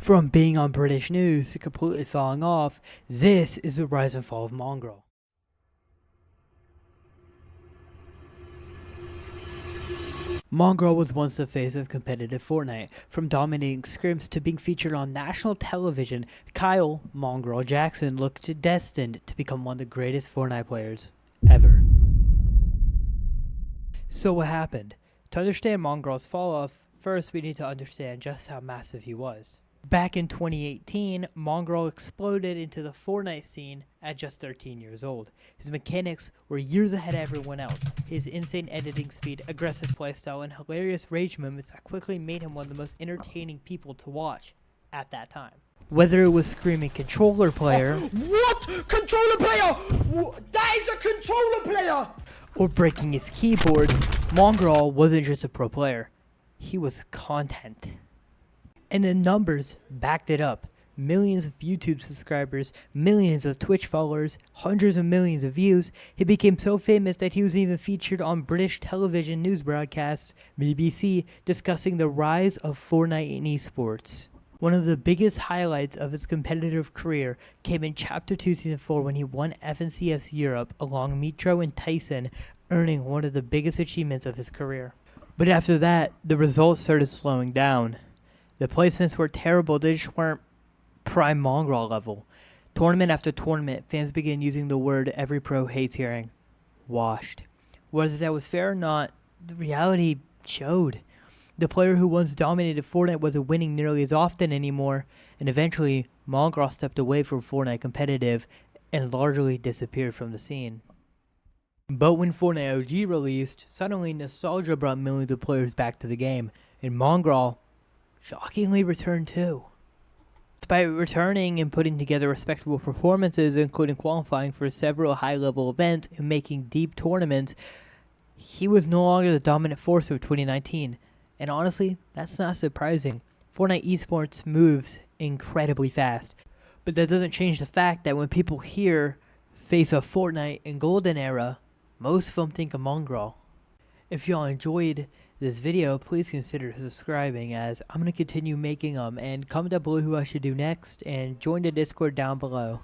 From being on British news to completely falling off, this is the rise and fall of Mongraal. Mongraal was once the face of competitive Fortnite. From dominating scrims to being featured on national television, Kyle Mongraal Jackson looked destined to become one of the greatest Fortnite players ever. So what happened? To understand Mongraal's fall off, first we need to understand just how massive he was. Back in 2018, Mongraal exploded into the Fortnite scene at just 13 years old. His mechanics were years ahead of everyone else. His insane editing speed, aggressive playstyle, and hilarious rage moments that quickly made him one of the most entertaining people to watch at that time. Whether it was screaming controller player... What? Controller player? That is a controller player! Or breaking his keyboard, Mongraal wasn't just a pro player. He was content. And the numbers backed it up. Millions of YouTube subscribers, millions of Twitch followers, hundreds of millions of views. He became so famous that he was even featured on British television news broadcasts, BBC, discussing the rise of Fortnite in esports. One of the biggest highlights of his competitive career came in Chapter 2 Season 4 when he won FNCS Europe along Mitro and Tyson, earning one of the biggest achievements of his career. But after that, the results started slowing down. The placements were terrible, they just weren't prime Mongraal level. Tournament after tournament, fans began using the word every pro hates hearing, washed. Whether that was fair or not, the reality showed. The player who once dominated Fortnite wasn't winning nearly as often anymore, and eventually, Mongraal stepped away from Fortnite competitive and largely disappeared from the scene. But when Fortnite OG released, suddenly nostalgia brought millions of players back to the game, and Mongraal shockingly returned too. Despite returning and putting together respectable performances, including qualifying for several high-level events and making deep tournaments, he was no longer the dominant force of 2019. And honestly, that's not surprising. Fortnite esports moves incredibly fast. But that doesn't change the fact that when people hear face of Fortnite and Golden Era, most of them think of Mongraal. If y'all enjoyed this video, please consider subscribing, as I'm going to continue making them, and comment down below who I should do next and join the Discord down below.